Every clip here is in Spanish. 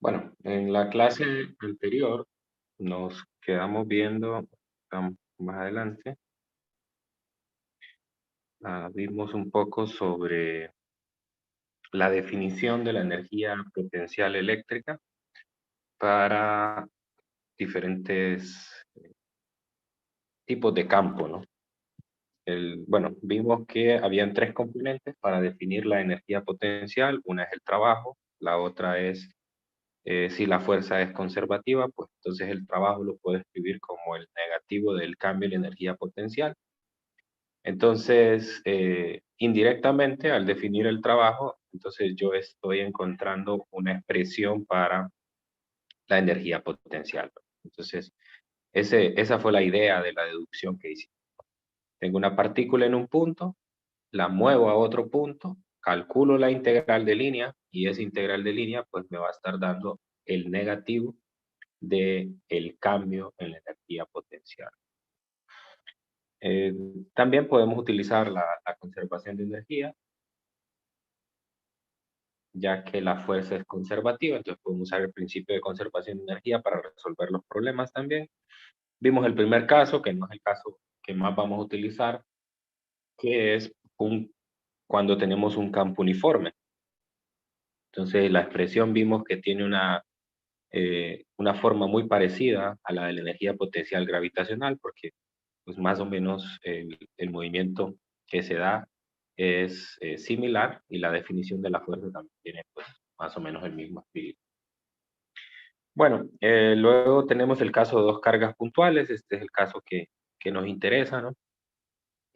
Bueno, en la clase anterior nos quedamos viendo, más adelante, vimos un poco sobre la definición de la energía potencial eléctrica para diferentes tipos de campo, ¿no? Bueno, vimos que habían tres componentes para definir la energía potencial. Una es el trabajo, la otra es si la fuerza es conservativa, pues entonces el trabajo lo puedo escribir como el negativo del cambio de energía potencial. Entonces, indirectamente, al definir el trabajo, entonces yo estoy encontrando una expresión para la energía potencial. Entonces, esa fue la idea de la deducción que hice. Tengo una partícula en un punto, la muevo a otro punto, calculo la integral de línea y esa integral de línea pues me va a estar dando el negativo de el cambio en la energía potencial. Eh, También podemos utilizar la conservación de energía, ya que la fuerza es conservativa, entonces podemos usar el principio de conservación de energía para resolver los problemas también. Vimos el primer caso, que no es el caso que más vamos a utilizar, que es cuando tenemos un campo uniforme. Entonces la expresión vimos que tiene una forma muy parecida a la de la energía potencial gravitacional, porque pues más o menos el movimiento que se da es similar y la definición de la fuerza también tiene pues más o menos el mismo espíritu. Bueno, luego tenemos el caso de dos cargas puntuales, este es el caso que nos interesa, ¿no?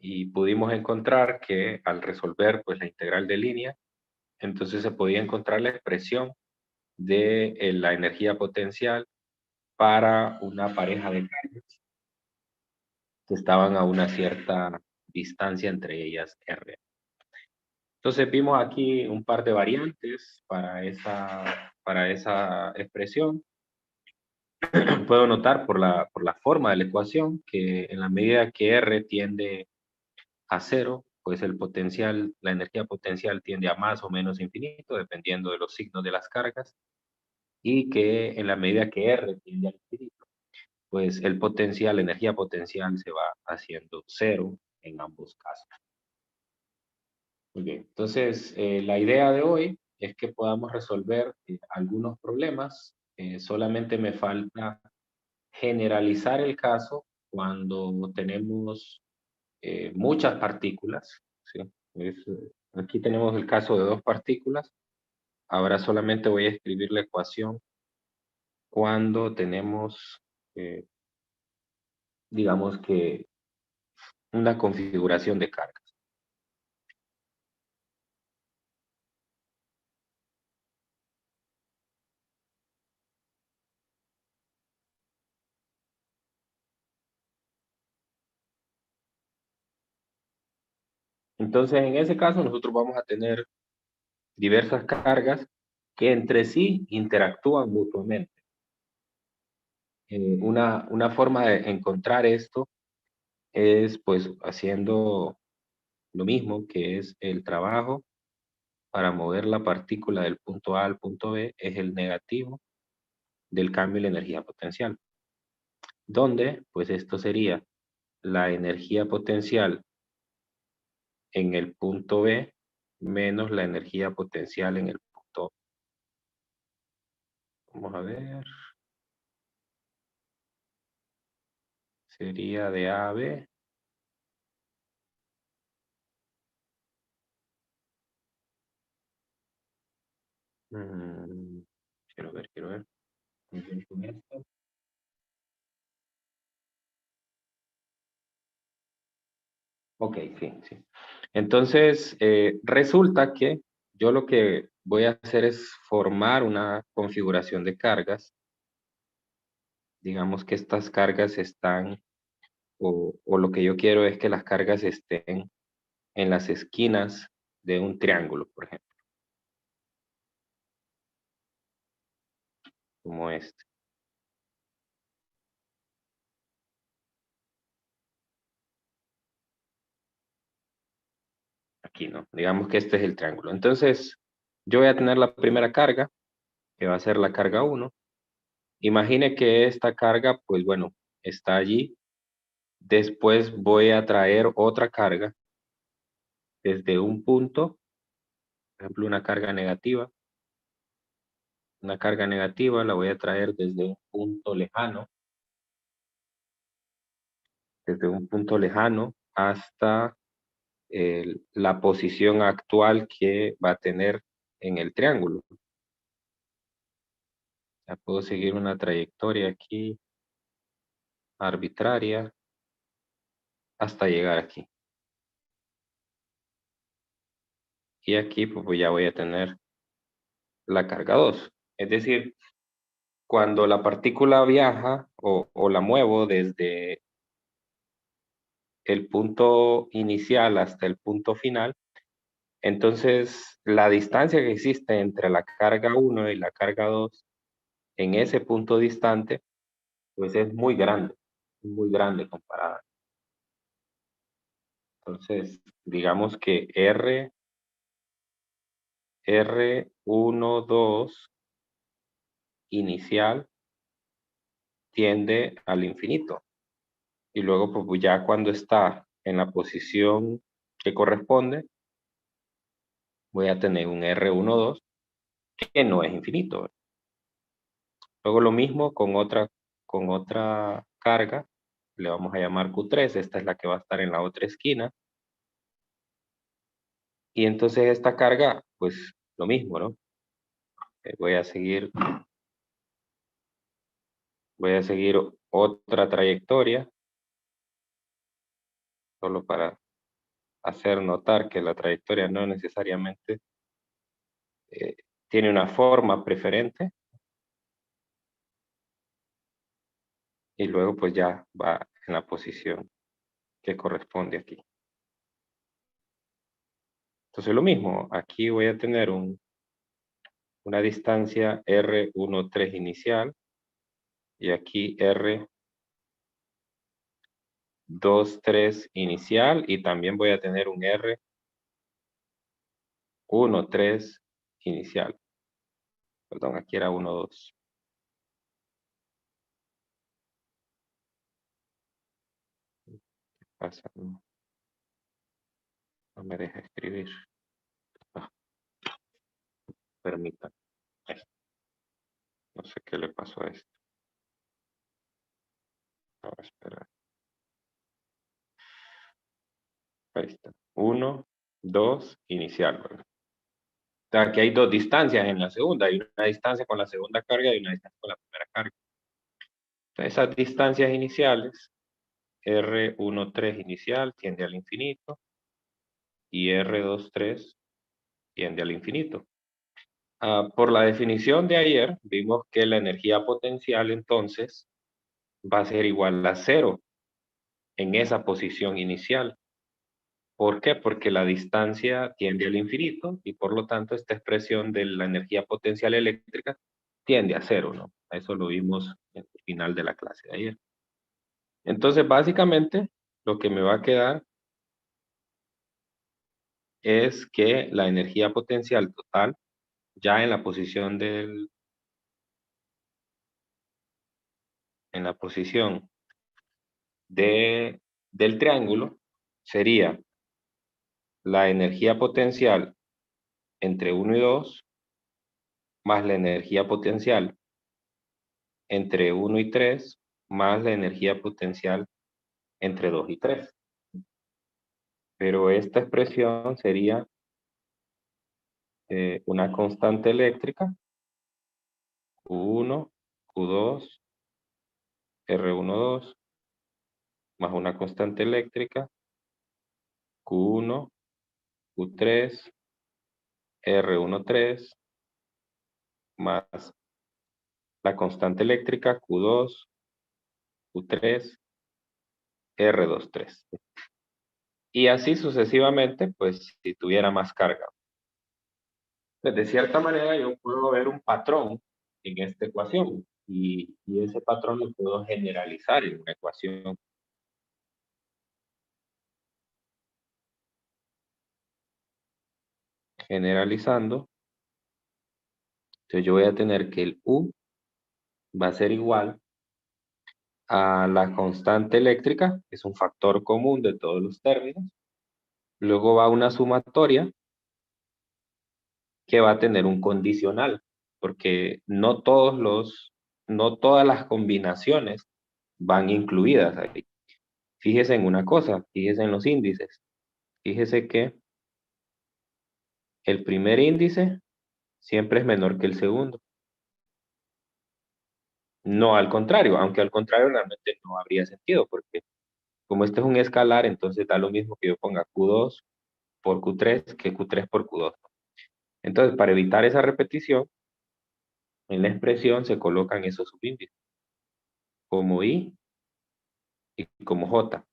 Y pudimos encontrar que al resolver pues la integral de línea, entonces se podía encontrar la expresión de la energía potencial para una pareja de cargas que estaban a una cierta distancia entre ellas R. Entonces vimos aquí un par de variantes para esa expresión. Puedo notar por la forma de la ecuación que en la medida que R tiende a cero, pues el potencial, la energía potencial tiende a más o menos infinito, dependiendo de los signos de las cargas, y que en la medida que R tiende al infinito, pues el potencial, la energía potencial se va haciendo cero en ambos casos. Muy bien, entonces la idea de hoy es que podamos resolver algunos problemas. Solamente me falta generalizar el caso cuando tenemos muchas partículas, ¿sí? Aquí tenemos el caso de dos partículas. Ahora solamente voy a escribir la ecuación cuando tenemos, eh, digamos que, una configuración de cargas. Entonces, en ese caso, nosotros vamos a tener diversas cargas que entre sí interactúan mutuamente. Una forma de encontrar esto es pues haciendo lo mismo que es el trabajo para mover la partícula del punto A al punto B es el negativo del cambio en la energía potencial, donde pues esto sería la energía potencial en el punto B menos la energía potencial en el punto. Vamos a ver, sería de A a B. Mm, quiero ver. Muy bien con esto. Ok, sí, sí. Entonces, resulta que yo lo que voy a hacer es formar una configuración de cargas. Digamos que estas cargas están, o lo que yo quiero es que las cargas estén en las esquinas de un triángulo, por ejemplo, como este. Aquí, ¿no? Digamos que este es el triángulo. Entonces, yo voy a tener la primera carga. que va a ser la carga 1. Imagine que esta carga, pues bueno, está allí. Después voy a traer otra carga desde un punto, por ejemplo, una carga negativa. Una carga negativa la voy a traer desde un punto lejano, hasta la posición actual que va a tener en el triángulo. Ya puedo seguir una trayectoria aquí arbitraria hasta llegar aquí. Y aquí pues ya voy a tener la carga 2. Es decir, cuando la partícula viaja o la muevo desde el punto inicial hasta el punto final, entonces la distancia que existe entre la carga 1 y la carga 2 en ese punto distante, pues es muy grande comparada. Entonces, digamos que R1, 2 inicial tiende al infinito. Y luego, pues ya cuando está en la posición que corresponde, voy a tener un R1, 2 que no es infinito. Luego lo mismo con otra carga, le vamos a llamar Q3, esta es la que va a estar en la otra esquina. Y entonces esta carga, pues lo mismo, ¿no? Voy a seguir otra trayectoria, solo para hacer notar que la trayectoria no necesariamente eh, tiene una forma preferente. Y luego pues ya va en la posición que corresponde aquí. Entonces lo mismo, aquí voy a tener una distancia R13 inicial y aquí R23 inicial y también voy a tener un R13 inicial. Perdón, aquí era 12. ¿Qué pasa? No me deja escribir. Ah, permítanme. No sé qué le pasó a esto. Vamos a esperar. Ahí está. 1, 2, inicial. ¿Verdad? O sea, aquí hay dos distancias en la segunda. Hay una distancia con la segunda carga y una distancia con la primera carga. Entonces, esas distancias iniciales, R13 inicial tiende al infinito y R23 tiende al infinito. Por la definición de ayer, vimos que la energía potencial entonces va a ser igual a 0 en esa posición inicial. ¿Por qué? Porque la distancia tiende al infinito y por lo tanto esta expresión de la energía potencial eléctrica tiende a 0, ¿no? Eso lo vimos en el final de la clase de ayer. Entonces, básicamente, lo que me va a quedar es que la energía potencial total, ya en la posición en la posición del triángulo, sería la energía potencial entre 1 y 2, más la energía potencial entre 1 y 3, más la energía potencial entre 2 y 3. Pero esta expresión sería una constante eléctrica, Q1, Q2, R12, más una constante eléctrica, Q1, Q3, R13, más la constante eléctrica, Q2, Q3, R23. Y así sucesivamente, pues si tuviera más carga. Pues de cierta manera yo puedo ver un patrón en esta ecuación y ese patrón lo puedo generalizar en una ecuación. Generalizando, Entonces yo voy a tener que el U va a ser igual a la constante eléctrica, que es un factor común de todos los términos. Luego va una sumatoria que va a tener un condicional, porque no todas las combinaciones van incluidas ahí. Fíjese en una cosa, fíjese en los índices. Fíjese que el primer índice siempre es menor que el segundo. No al contrario, aunque al contrario realmente no habría sentido, porque como este es un escalar, entonces da lo mismo que yo ponga Q2 por Q3 que Q3 por Q2. Entonces, para evitar esa repetición, en la expresión se colocan esos subíndices, como I y como J.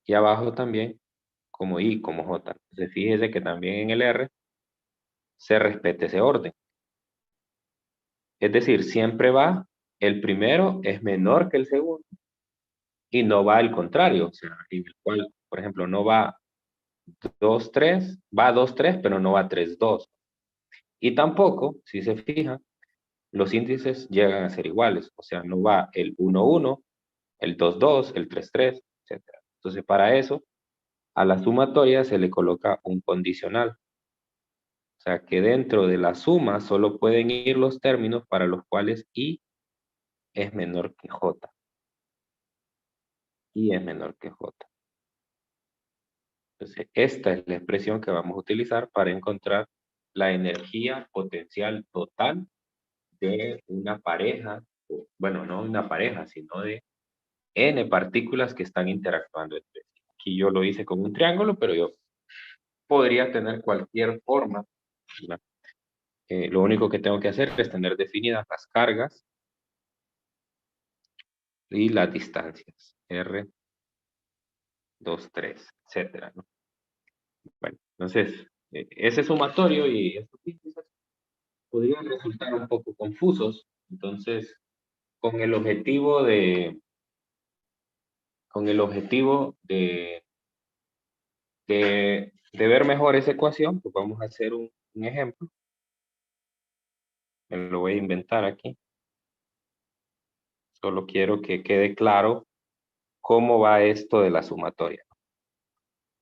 Y abajo también como I, como J. Entonces, fíjese que también en el R se respete ese orden. Es decir, siempre va, el primero es menor que el segundo y no va al contrario. O sea, en el cual, por ejemplo, no va 2-3, va 2-3, pero no va 3-2. Y tampoco, si se fija, los índices llegan a ser iguales. O sea, no va el 1-1, el 2-2, el 3-3, etcétera. Entonces, para eso, a la sumatoria se le coloca un condicional. O sea, que dentro de la suma solo pueden ir los términos para los cuales I es menor que J. I es menor que J. Entonces, esta es la expresión que vamos a utilizar para encontrar la energía potencial total de una pareja, bueno, no una pareja, sino de N partículas que están interactuando entre sí. Aquí yo lo hice con un triángulo, pero yo podría tener cualquier forma, ¿verdad? Lo único que tengo que hacer es tener definidas las cargas y las distancias, R, 2, 3, etcétera, ¿no? Bueno, entonces, ese sumatorio y estos índices podrían resultar un poco confusos. Entonces, con el objetivo de, con el objetivo de ver mejor esa ecuación, pues vamos a hacer un ejemplo. Me lo voy a inventar aquí. Solo quiero que quede claro cómo va esto de la sumatoria.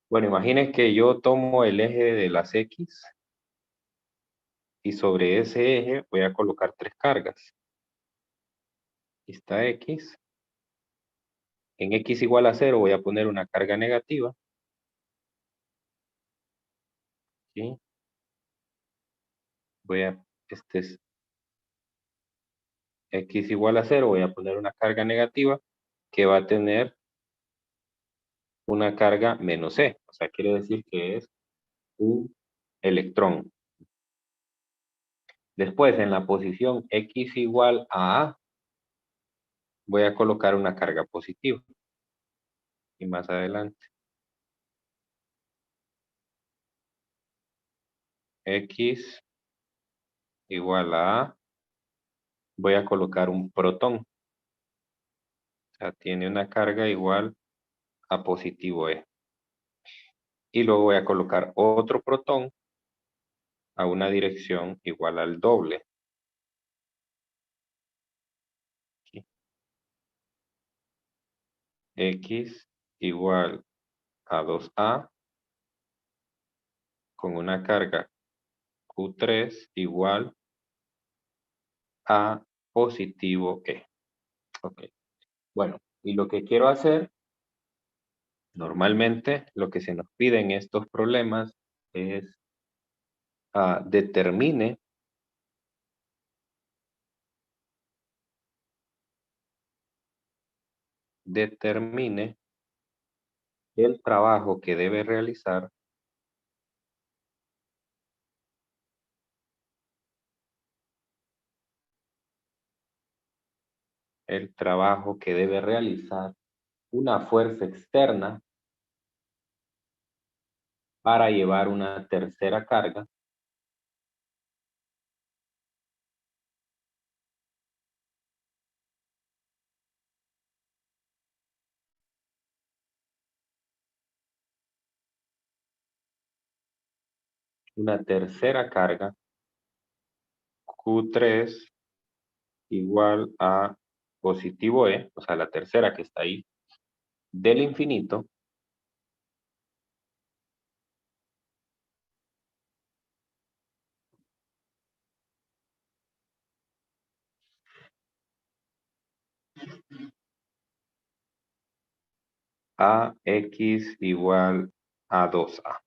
Bueno, imaginen que yo tomo el eje de las X y sobre ese eje voy a colocar tres cargas. Aquí está X. En X igual a 0 voy a poner una carga negativa. ¿Sí? Este es X igual a 0, voy a poner una carga negativa que va a tener una carga menos E. O sea, quiere decir que es un electrón. Después, en la posición X igual a voy a colocar una carga positiva. Y más adelante, X igual a voy a colocar un protón. O sea, tiene una carga igual a positivo E. Y luego voy a colocar otro protón a una dirección igual al doble. Aquí. X igual a 2A con una carga Q3 igual a positivo E. Ok. Bueno, y lo que quiero hacer, normalmente lo que se nos pide en estos problemas es determine el trabajo que debe realizar una fuerza externa para llevar una tercera carga una tercera carga Q3 igual a positivo E, o sea, la tercera que está ahí, del infinito, a X igual a 2A.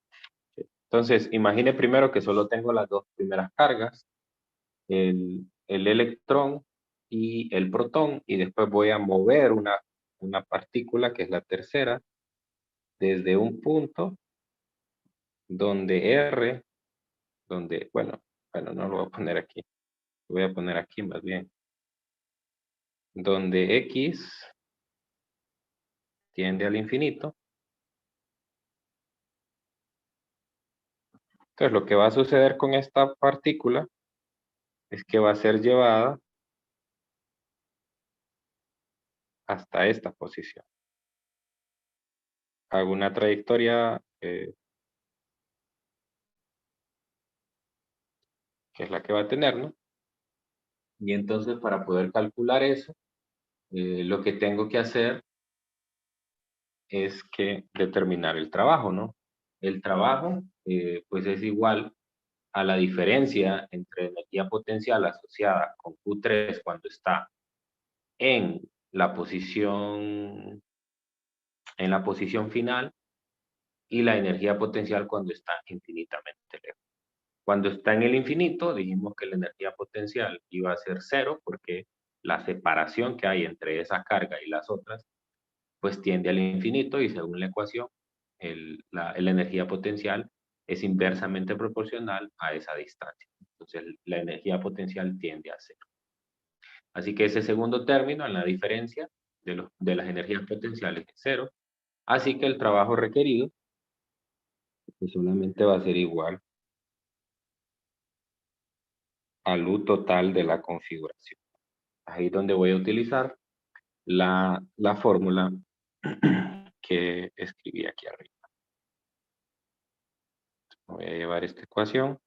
Entonces, imagine primero que solo tengo las dos primeras cargas, el electrón y el protón, y después voy a mover una partícula, que es la tercera, desde un punto donde R, bueno, no lo voy a poner aquí, lo voy a poner aquí más bien, donde X tiende al infinito. Entonces, lo que va a suceder con esta partícula es que va a ser llevada hasta esta posición. Hago una trayectoria que es la que va a tener, ¿no? Y entonces, para poder calcular eso, lo que tengo que hacer es que determinar el trabajo, ¿no? El trabajo, pues es igual a la diferencia entre energía potencial asociada con Q3 cuando está en la posición, en la posición final, y la energía potencial cuando está infinitamente lejos. Cuando está en el infinito, dijimos que la energía potencial iba a ser cero porque la separación que hay entre esa carga y las otras, pues tiende al infinito, y según la ecuación, la energía potencial es inversamente proporcional a esa distancia. Entonces, la energía potencial tiende a cero. Así que ese segundo término en la diferencia de las energías potenciales es cero. Así que el trabajo requerido pues solamente va a ser igual al U total de la configuración. Ahí es donde voy a utilizar la fórmula que escribí aquí arriba. Voy a llevar esta ecuación.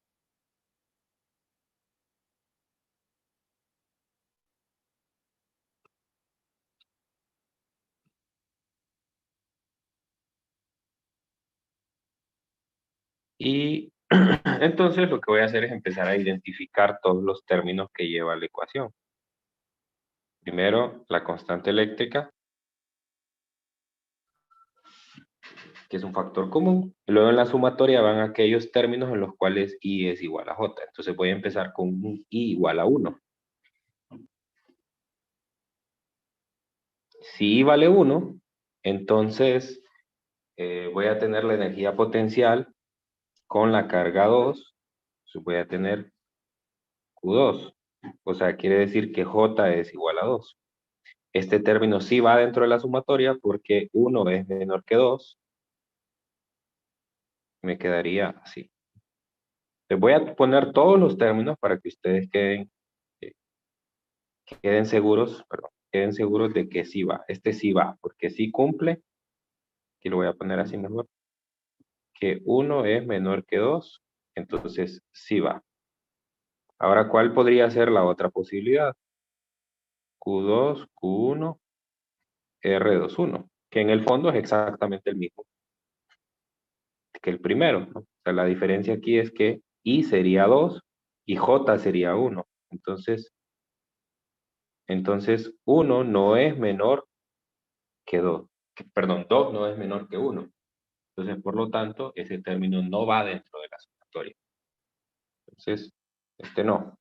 Y entonces lo que voy a hacer es empezar a identificar todos los términos que lleva la ecuación. Primero, la constante eléctrica, que es un factor común. Y luego en la sumatoria van aquellos términos en los cuales I es igual a J. Entonces voy a empezar con un I igual a 1. Si I vale 1, entonces voy a tener la energía potencial con la carga 2. Entonces voy a tener Q2. O sea, quiere decir que J es igual a 2. Este término sí va dentro de la sumatoria porque 1 es menor que 2. Me quedaría así. Les voy a poner todos los términos para que ustedes eh, queden seguros de que sí va. Este sí va, porque sí cumple. Aquí lo voy a poner así mejor. Que 1 es menor que 2, entonces sí va. Ahora, ¿cuál podría ser la otra posibilidad? Q2, Q1, R21, que en el fondo es exactamente el mismo que el primero, ¿no? O sea, la diferencia aquí es que I sería 2 y J sería 1. Entonces 1 no es menor que 2. Perdón, 2 no es menor que 1. Entonces, por lo tanto, ese término no va dentro de la sumatoria. Entonces, este no.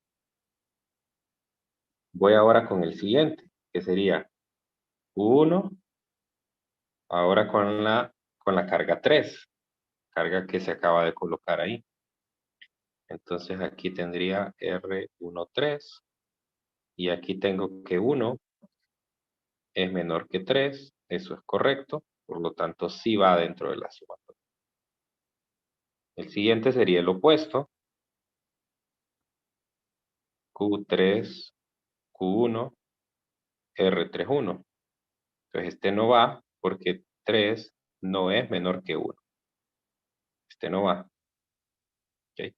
Voy ahora con el siguiente, que sería 1, ahora con la carga 3, carga que se acaba de colocar ahí. Entonces aquí tendría R13 y aquí tengo que 1 es menor que 3, eso es correcto, por lo tanto sí va dentro de la sumatoria. El siguiente sería el opuesto, Q3, Q1, R31. Entonces este no va porque 3 no es menor que 1. Este no va. ¿Okay?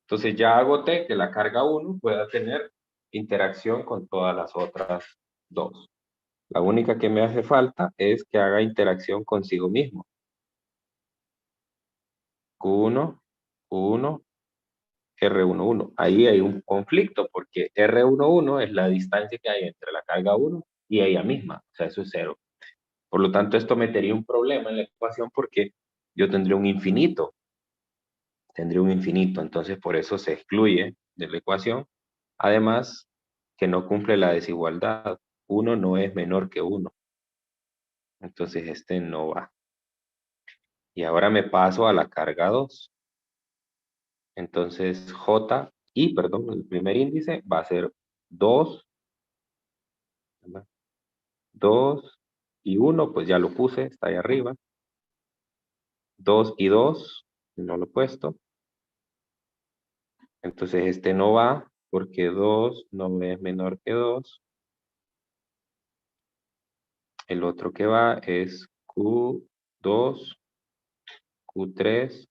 Entonces ya agoté que la carga 1 pueda tener interacción con todas las otras dos. La única que me hace falta es que haga interacción consigo mismo. Q1, Q1, R11. Ahí hay un conflicto porque R11 es la distancia que hay entre la carga 1 y ella misma. O sea, eso es cero. Por lo tanto, esto metería un problema en la ecuación porque yo tendría un infinito. Tendría un infinito. Entonces, por eso se excluye de la ecuación. Además, que no cumple la desigualdad. 1 no es menor que 1. Entonces, este no va. Y ahora me paso a la carga 2. Entonces, perdón, el primer índice va a ser 2, ¿verdad? 2 y 1, pues ya lo puse, está ahí arriba. 2 y 2, no lo he puesto. Entonces, este no va porque 2 no es menor que 2. El otro que va es Q2, Q3,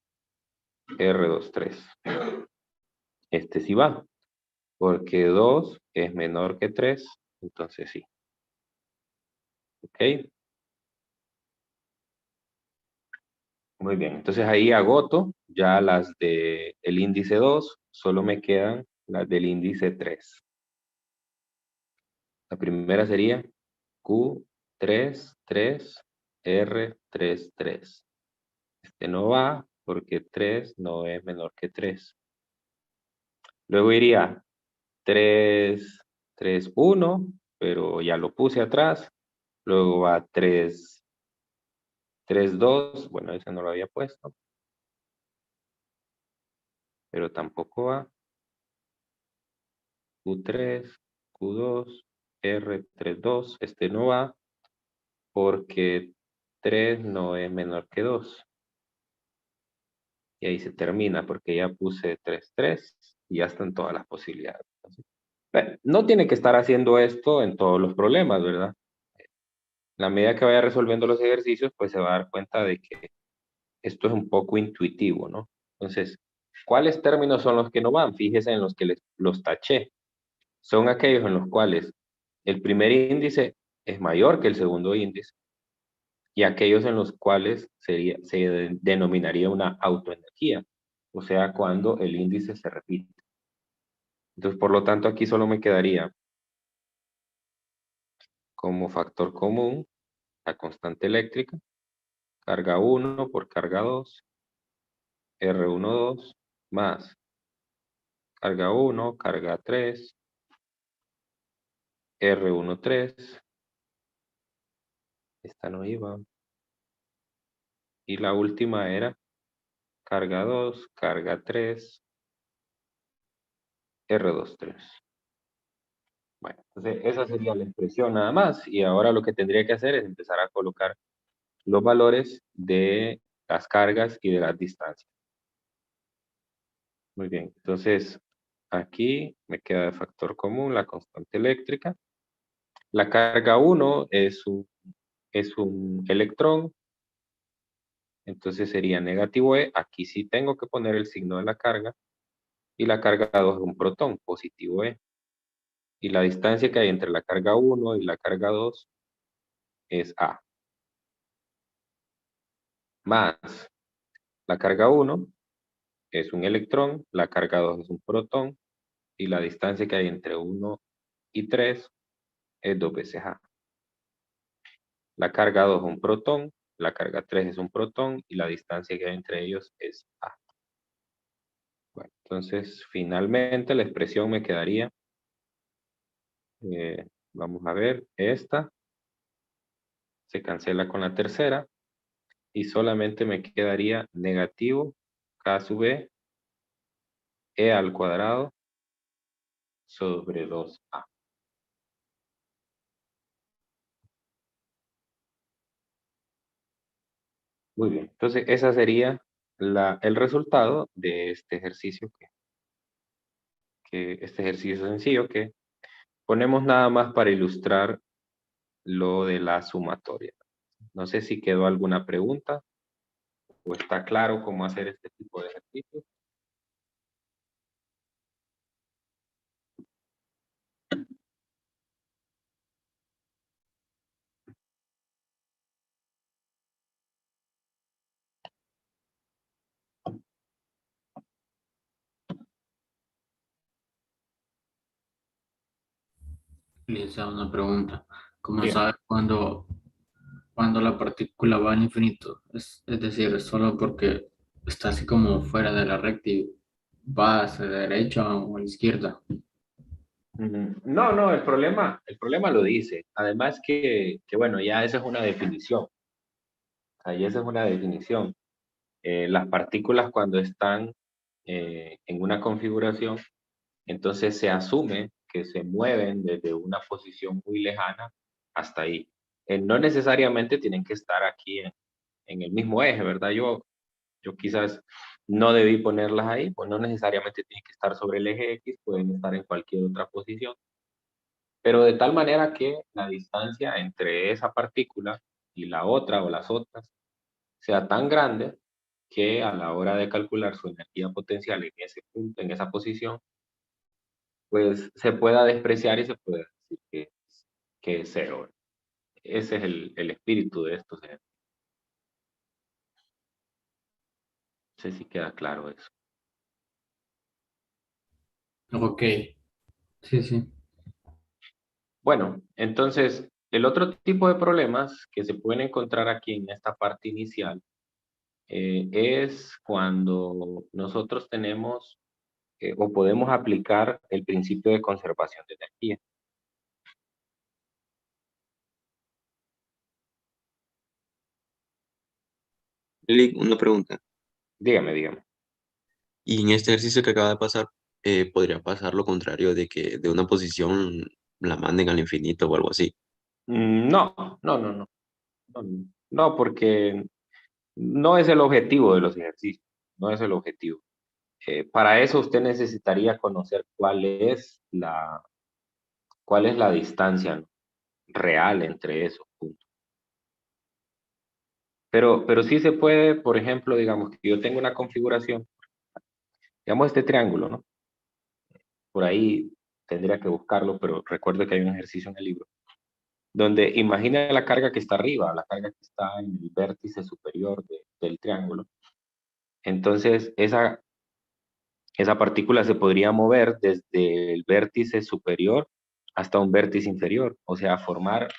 R23. Este sí va, porque 2 es menor que 3, entonces sí. ¿Ok? Muy bien, entonces ahí agoto ya las del índice 2, solo me quedan las del índice 3. La primera sería Q33, R33. Este no va porque 3 no es menor que 3. Luego iría 3, 3, 1, pero ya lo puse atrás. Luego va 3, 3, 2, bueno, ese no lo había puesto, pero tampoco va. Q3, Q2, R32, este no va porque 3 no es menor que 2. Y ahí se termina porque ya puse 3, 3 y ya están todas las posibilidades. Bueno, no tiene que estar haciendo esto en todos los problemas, ¿verdad? La medida que vaya resolviendo los ejercicios, pues se va a dar cuenta de que esto es un poco intuitivo, ¿no? Entonces, ¿cuáles términos son los que no van? Fíjese en los que los taché. Son aquellos en los cuales el primer índice es mayor que el segundo índice y aquellos en los cuales se denominaría una autoenergía, o sea, cuando el índice se repite. Entonces, por lo tanto, aquí solo me quedaría como factor común la constante eléctrica, carga 1 por carga 2, R12 más carga 1, carga 3, R13, esta no iba, y la última era carga 2, carga 3, R23. Bueno, entonces esa sería la expresión nada más, y ahora lo que tendría que hacer es empezar a colocar los valores de las cargas y de las distancias. Muy bien, entonces aquí me queda de factor común la constante eléctrica. La carga 1 es un electrón, entonces sería negativo E. Aquí sí tengo que poner el signo de la carga. Y la carga 2 es un protón, positivo E. Y la distancia que hay entre la carga 1 y la carga 2 es A. Más la carga 1 es un electrón, la carga 2 es un protón, y la distancia que hay entre 1 y 3 es 2 veces A. La carga 2 es un protón, la carga 3 es un protón, y la distancia que hay entre ellos es A. Bueno, entonces finalmente la expresión me quedaría, vamos a ver, esta se cancela con la tercera, y solamente me quedaría negativo K sub E al cuadrado sobre 2A. Muy bien, entonces esa sería el resultado de este ejercicio, este ejercicio sencillo que ponemos nada más para ilustrar lo de la sumatoria. No sé si quedó alguna pregunta o está claro cómo hacer este tipo de ejercicio. Les hago una pregunta. ¿Cómo Dígame. sabes cuando la partícula va al infinito? Es decir, solo porque está así como fuera de la recta y va hacia la derecha o a la izquierda. No, no, el problema lo dice. Además que bueno, ya esa es una definición. Ahí esa es una definición. Las partículas cuando están en una configuración, entonces se asume que se mueven desde una posición muy lejana hasta ahí. No necesariamente tienen que estar aquí en el mismo eje, ¿verdad? Yo quizás no debí ponerlas ahí, pues no necesariamente tienen que estar sobre el eje X, pueden estar en cualquier otra posición, pero de tal manera que la distancia entre esa partícula y la otra o las otras sea tan grande que a la hora de calcular su energía potencial en ese punto, en esa posición, pues se pueda despreciar y se puede decir que es cero. Ese es el espíritu de estos ejemplos. No sé si queda claro eso. Ok, sí, sí. Bueno, entonces, el otro tipo de problemas que se pueden encontrar aquí en esta parte inicial es cuando nosotros tenemos o podemos aplicar el principio de conservación de energía. Lili, una pregunta. Dígame, dígame. Y en este ejercicio que acaba de pasar, podría pasar lo contrario de que de una posición la manden al infinito o algo así. No, no, no, no, no, no, porque no es el objetivo de los ejercicios, no es el objetivo. Para eso usted necesitaría conocer cuál es la distancia, ¿no?, real entre esos puntos. Pero sí se puede, por ejemplo, digamos que yo tengo una configuración, digamos este triángulo, ¿no? Por ahí tendría que buscarlo, pero recuerdo que hay un ejercicio en el libro, donde imagina la carga que está arriba, la carga que está en el vértice superior del triángulo. Entonces, esa partícula se podría mover desde el vértice superior hasta un vértice inferior, o sea, formar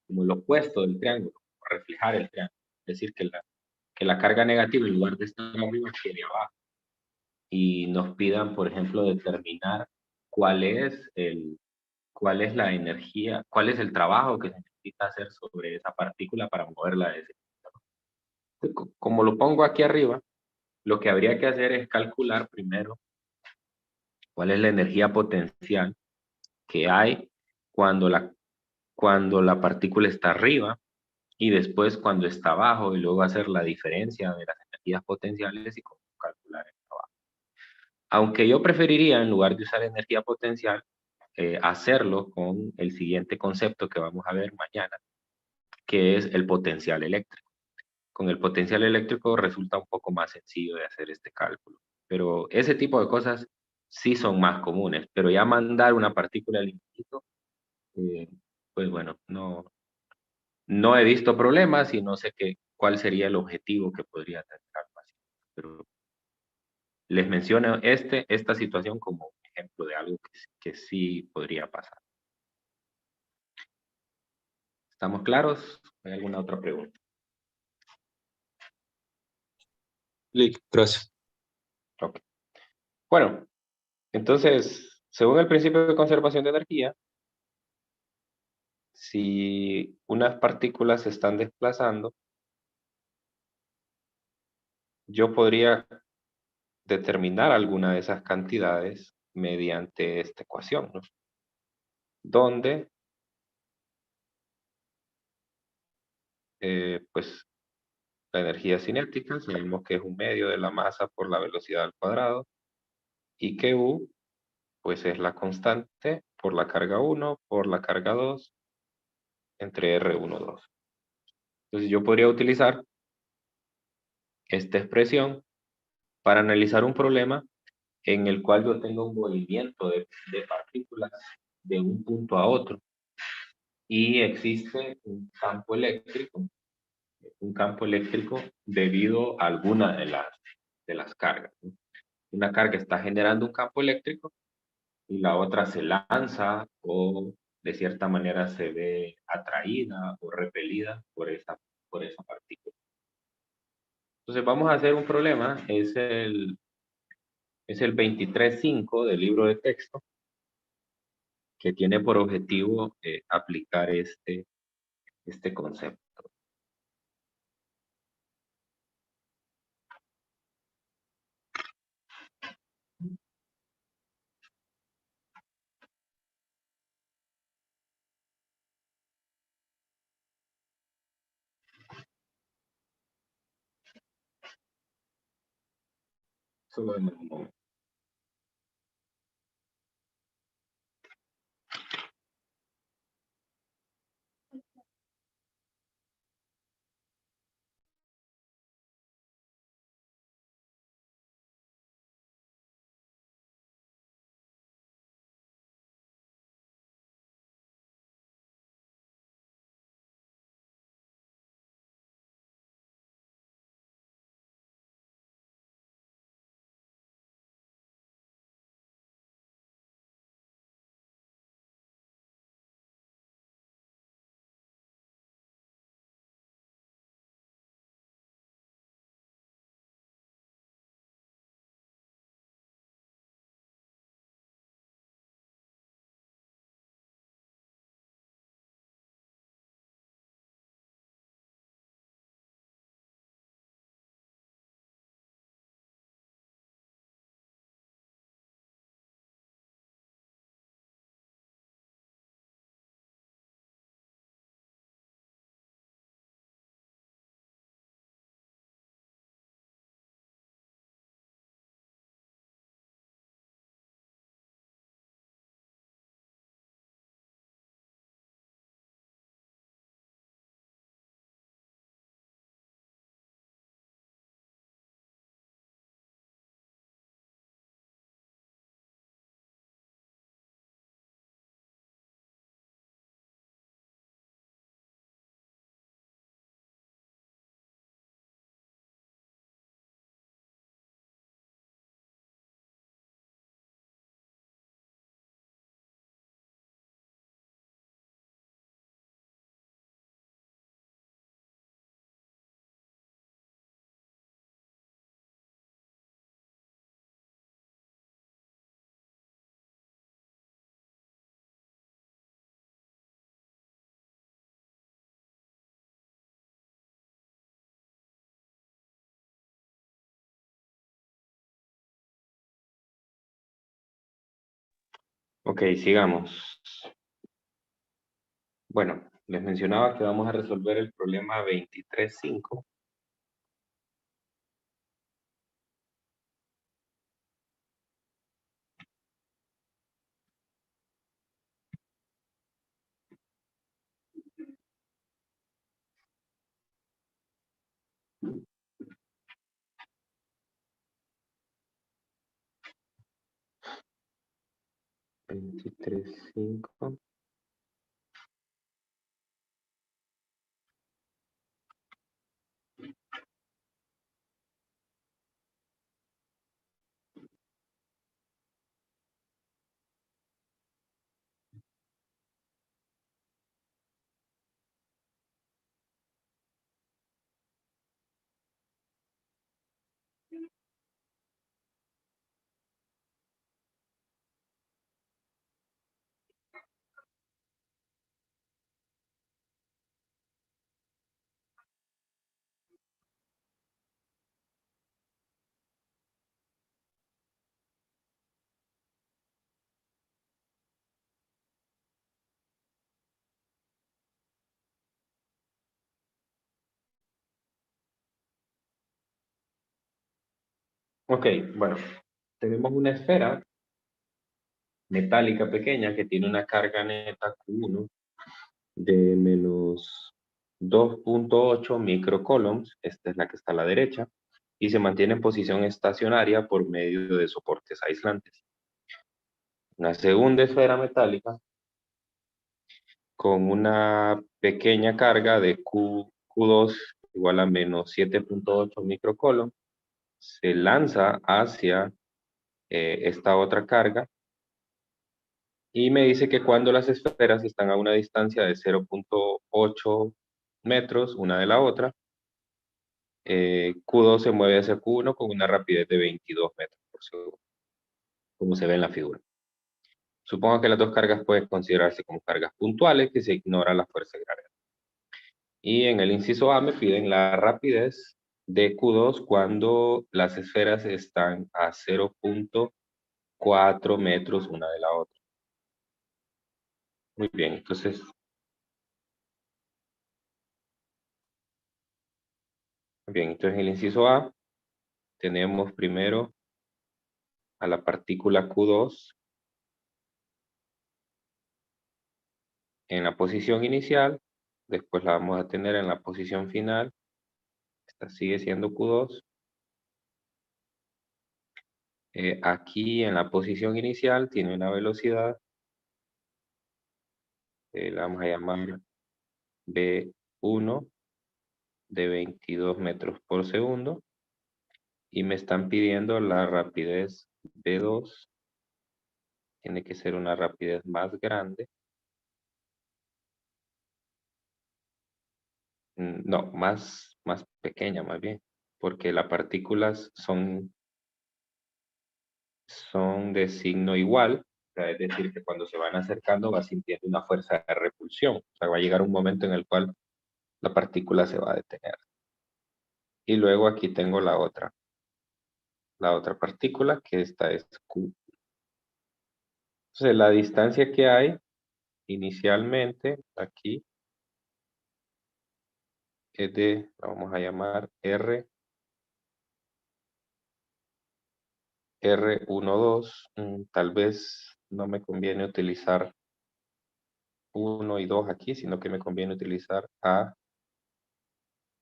como el opuesto del triángulo, reflejar el triángulo. Es decir, que la carga negativa en lugar de estar arriba quede abajo y nos pidan, por ejemplo, determinar cuál es cuál es la energía, cuál es el trabajo que se necesita hacer sobre esa partícula para moverla de ese. Como lo pongo aquí arriba, lo que habría que hacer es calcular primero cuál es la energía potencial que hay cuando cuando la partícula está arriba y después cuando está abajo y luego hacer la diferencia de las energías potenciales y cómo calcular el trabajo. Aunque yo preferiría, en lugar de usar energía potencial, hacerlo con el siguiente concepto que vamos a ver mañana, que es el potencial eléctrico. Con el potencial eléctrico resulta un poco más sencillo de hacer este cálculo, pero ese tipo de cosas sí son más comunes, pero ya mandar una partícula al infinito, eh, pues bueno, no he visto problemas y no sé cuál sería el objetivo que podría tener algo así, pero les menciono esta situación como ejemplo de algo que sí podría pasar. ¿Estamos claros? ¿Hay alguna otra pregunta? Lili, gracias. Ok. Bueno, entonces, según el principio de conservación de energía, si unas partículas se están desplazando, yo podría determinar alguna de esas cantidades mediante esta ecuación, ¿no? Donde, pues, la energía cinética, sabemos que es un medio de la masa por la velocidad al cuadrado, y que U, pues, es la constante por la carga 1 por la carga 2 entre R1, 2. Entonces, yo podría utilizar esta expresión para analizar un problema en el cual yo tengo un movimiento de partículas de un punto a otro y existe un campo eléctrico debido a alguna de las cargas, ¿no? Una carga está generando un campo eléctrico y la otra se lanza o de cierta manera se ve atraída o repelida por esa partícula. Entonces vamos a hacer un problema, es el 23.5 del libro de texto, que tiene por objetivo aplicar este concepto. Solo en un momento. Ok, sigamos. Bueno, les mencionaba que vamos a resolver el problema 23.5. Veintitrés cinco. Ok, bueno, tenemos una esfera metálica pequeña que tiene una carga neta Q1 de menos 2.8 microcoulombs, esta es la que está a la derecha, y se mantiene en posición estacionaria por medio de soportes aislantes. Una segunda esfera metálica con una pequeña carga de Q2 igual a menos 7.8 microcoulombs, se lanza hacia esta otra carga Y me dice que cuando las esferas están a una distancia de 0.8 metros una de la otra, Q2 se mueve hacia Q1 con una rapidez de 22 metros por segundo, como se ve en la figura. Supongo que las dos cargas pueden considerarse como cargas puntuales, que se ignora la fuerza de gravedad. Y en el inciso A me piden la rapidez de Q2 cuando las esferas están a 0.4 metros una de la otra. Muy bien, entonces, en el inciso A tenemos primero a la partícula Q2 en la posición inicial, después la vamos a tener en la posición final, esta sigue siendo Q2. Aquí en la posición inicial tiene una velocidad, la vamos a llamar V1 de 22 metros por segundo, y me están pidiendo la rapidez V2, tiene que ser una rapidez más grande, no, más pequeña más bien, porque las partículas son de signo igual, o sea, es decir, que cuando se van acercando va sintiendo una fuerza de repulsión, o sea, va a llegar un momento en el cual la partícula se va a detener. Y luego aquí tengo la otra partícula, que esta es Q. Entonces, la distancia que hay inicialmente aquí es de, la vamos a llamar R12. Tal vez no me conviene utilizar 1 y 2 aquí, sino que me conviene utilizar A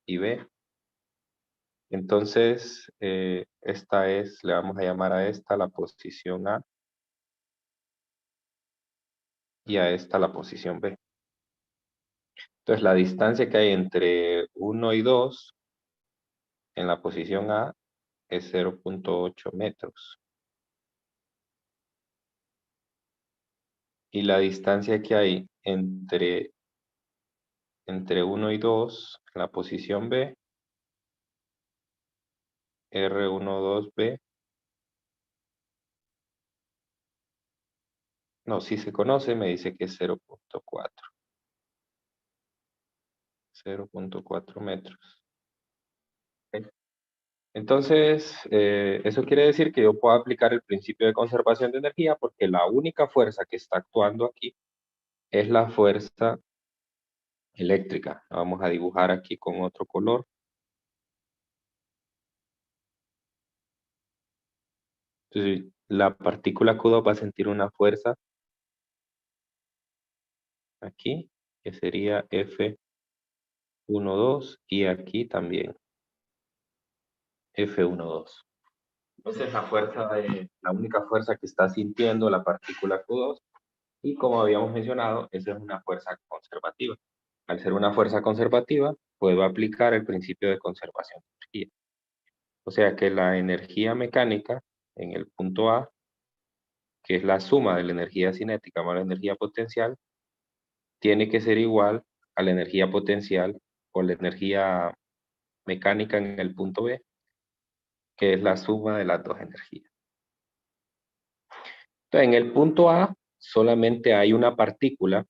y B. Entonces, esta es, le vamos a llamar a esta la posición A y a esta la posición B. Entonces, la distancia que hay entre 1 y 2 en la posición A es 0.8 metros. Y la distancia que hay entre 1 y 2 en la posición B, R12B, no, si se conoce, me dice que es 0.4. 0.4 metros. ¿Ok? Entonces, eso quiere decir que yo puedo aplicar el principio de conservación de energía porque la única fuerza que está actuando aquí es la fuerza eléctrica. La vamos a dibujar aquí con otro color. Entonces, la partícula Q2 va a sentir una fuerza aquí, que sería F12, y aquí también F12. Esa es la única fuerza que está sintiendo la partícula Q2, y como habíamos mencionado, esa es una fuerza conservativa. Al ser una fuerza conservativa, puedo aplicar el principio de conservación de energía. O sea que la energía mecánica en el punto A, que es la suma de la energía cinética más la energía potencial, tiene que ser igual a la energía potencial o la energía mecánica en el punto B, que es la suma de las dos energías. Entonces, en el punto A solamente hay una partícula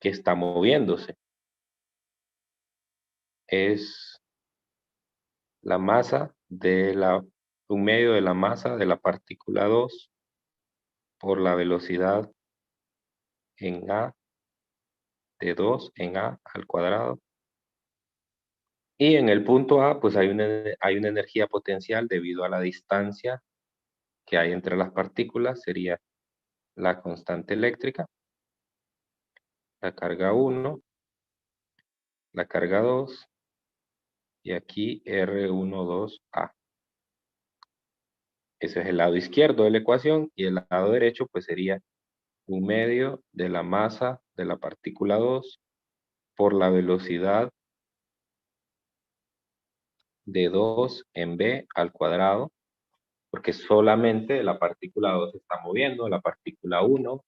que está moviéndose. Es la masa un medio de la masa de la partícula 2 por la velocidad en A de 2 en A al cuadrado. Y en el punto A, pues hay una energía potencial debido a la distancia que hay entre las partículas, sería la constante eléctrica, la carga 1, la carga 2, y aquí R12A. Ese es el lado izquierdo de la ecuación, y el lado derecho pues sería un medio de la masa de la partícula 2 por la velocidad de 2 en B al cuadrado, porque solamente la partícula 2 se está moviendo, la partícula 1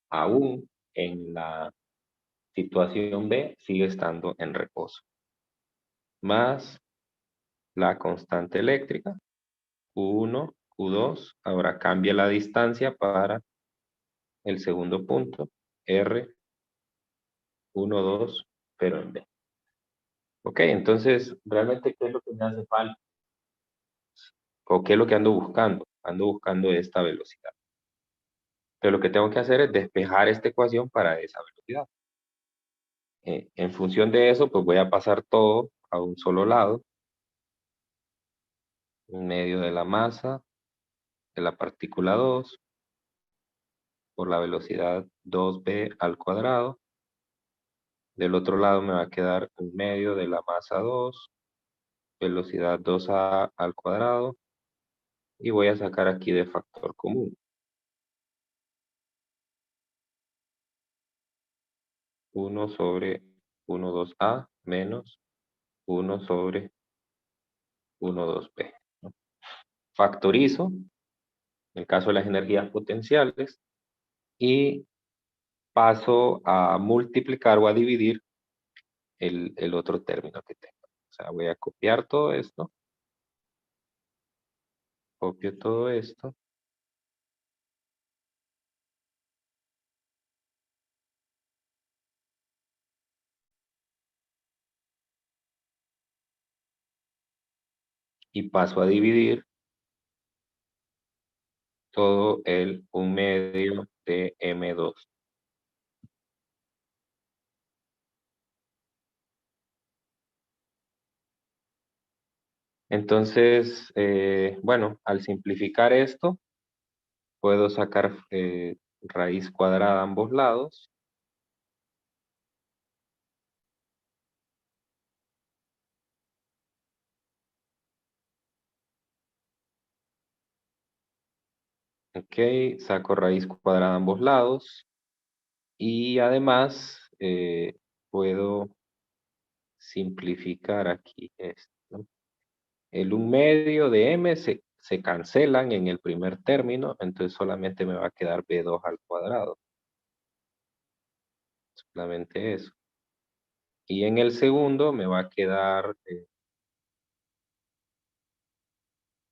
aún en la situación B sigue estando en reposo. Más la constante eléctrica, Q1, Q2. Ahora cambia la distancia para el segundo punto, R, 1, 2, pero en B. Ok, entonces, realmente, ¿qué es lo que me hace falta? ¿O qué es lo que ando buscando? Ando buscando esta velocidad. Pero lo que tengo que hacer es despejar esta ecuación para esa velocidad. En función de eso, pues voy a pasar todo a un solo lado, en medio de la masa de la partícula 2, por la velocidad 2b al cuadrado. Del otro lado me va a quedar en medio de la masa 2, velocidad 2a al cuadrado, y voy a sacar aquí de factor común. 1 sobre 1, 2a menos 1 sobre 1, 2b. Factorizo, en el caso de las energías potenciales, y paso a multiplicar o a dividir el otro término que tengo. O sea, voy a copiar todo esto, copio todo esto, y paso a dividir todo el 1/2 de M2. Entonces, bueno, al simplificar esto, puedo sacar raíz cuadrada a ambos lados. Ok, saco raíz cuadrada a ambos lados. Y además, puedo simplificar aquí esto, ¿no? El 1/2 de M se cancelan en el primer término, entonces solamente me va a quedar B2 al cuadrado. Solamente eso. Y en el segundo me va a quedar,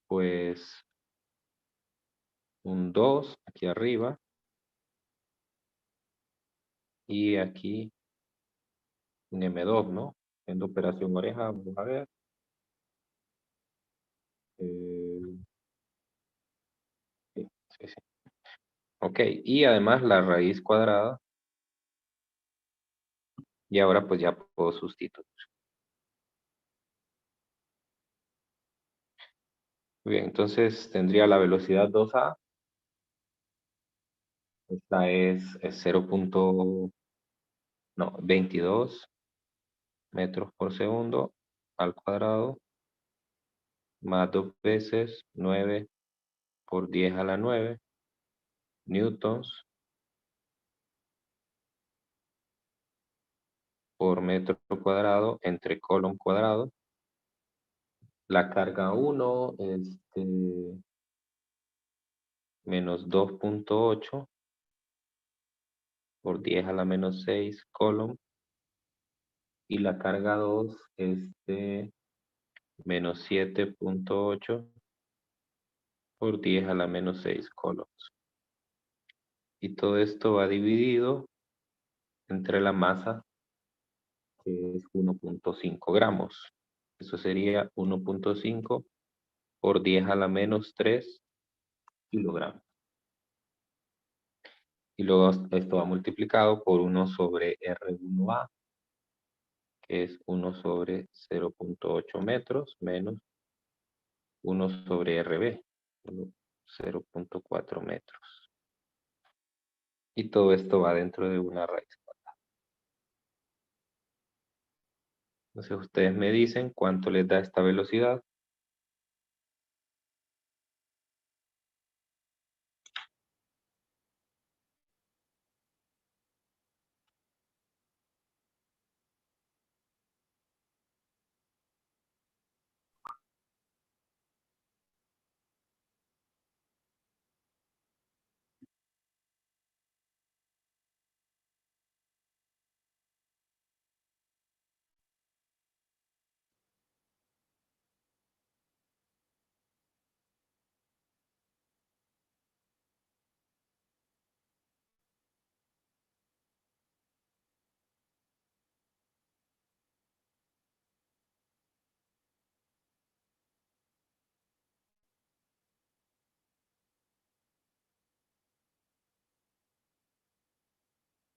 pues, un 2 aquí arriba. Y aquí un M2, ¿no? En operación oreja, vamos a ver. Eh, sí, sí, sí. Ok, y además la raíz cuadrada. Y ahora pues ya puedo sustituir. Muy bien, entonces tendría la velocidad 2a. Esta es 0.22 metros por segundo al cuadrado, más 2 veces 9 por 10 a la 9 newtons por metro cuadrado entre colon cuadrado. La carga 1, menos 2.8 por 10 a la menos 6 colon. Y la carga 2, menos 7.8 por 10 a la menos 6 colos. Y todo esto va dividido entre la masa, que es 1.5 gramos. Eso sería 1.5 por 10 a la menos 3 kilogramos. Y luego esto va multiplicado por 1 sobre R1A, que es 1 sobre 0.8 metros, menos 1 sobre RB, 0.4 metros. Y todo esto va dentro de una raíz. Entonces ustedes me dicen cuánto les da esta velocidad.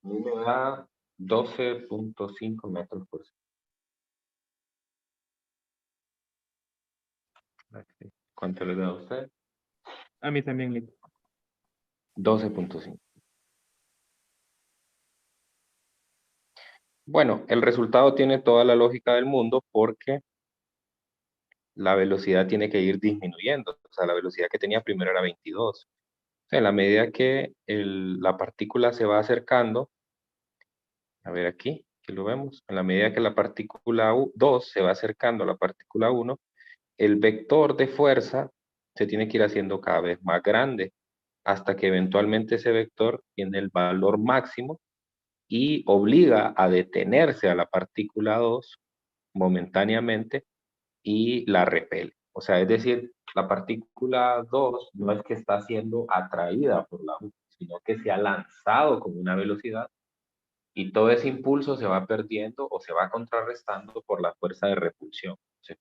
A mí me da 12.5 metros por segundo. ¿Cuánto le da a usted? A mí también, Nico. 12.5. Bueno, el resultado tiene toda la lógica del mundo porque la velocidad tiene que ir disminuyendo. O sea, la velocidad que tenía primero era 22. O sea, en la medida que la partícula se va acercando, a ver aquí, que lo vemos, en la medida que la partícula 2 se va acercando a la partícula 1, el vector de fuerza se tiene que ir haciendo cada vez más grande hasta que eventualmente ese vector tiene el valor máximo y obliga a detenerse a la partícula 2 momentáneamente y la repele. O sea, es decir, la partícula 2 no es que está siendo atraída por la 1, sino que se ha lanzado con una velocidad y todo ese impulso se va perdiendo o se va contrarrestando por la fuerza de repulsión. Entonces,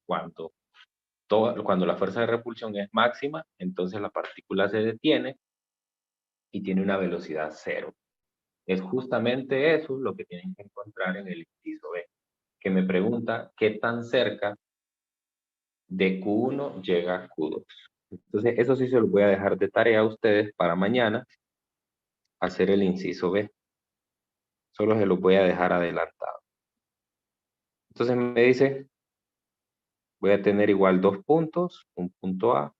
cuando la fuerza de repulsión es máxima, entonces la partícula se detiene y tiene una velocidad cero. Es justamente eso lo que tienen que encontrar en el inciso B, que me pregunta qué tan cerca de Q1 llega Q2. Entonces, eso sí se lo voy a dejar de tarea a ustedes para mañana, hacer el inciso B. Solo se lo voy a dejar adelantado. Entonces me dice, voy a tener igual 2 puntos, un punto A.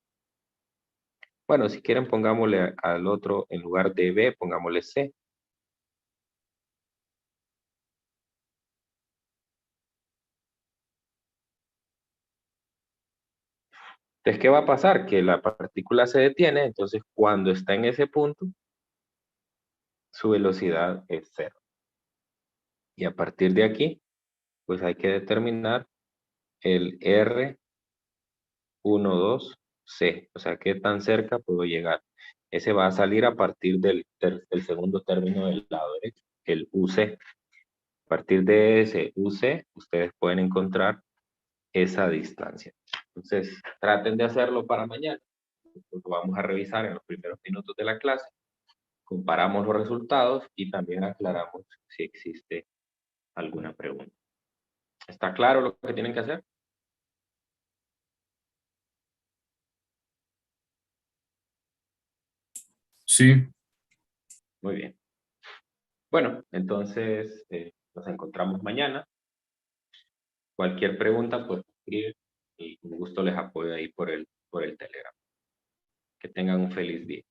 Bueno, si quieren pongámosle al otro, en lugar de B, pongámosle C. Entonces, ¿qué va a pasar? Que la partícula se detiene, entonces cuando está en ese punto, su velocidad es cero. Y a partir de aquí, pues hay que determinar el R12C, o sea, qué tan cerca puedo llegar. Ese va a salir a partir del segundo término del lado derecho, el UC. A partir de ese UC, ustedes pueden encontrar esa distancia. Entonces, traten de hacerlo para mañana. Lo vamos a revisar en los primeros minutos de la clase. Comparamos los resultados y también aclaramos si existe alguna pregunta. ¿Está claro lo que tienen que hacer? Sí, Muy bien. Bueno, entonces nos encontramos mañana. Cualquier pregunta, pues escribe y con gusto les apoyo ahí por el Telegram. Que tengan un feliz día.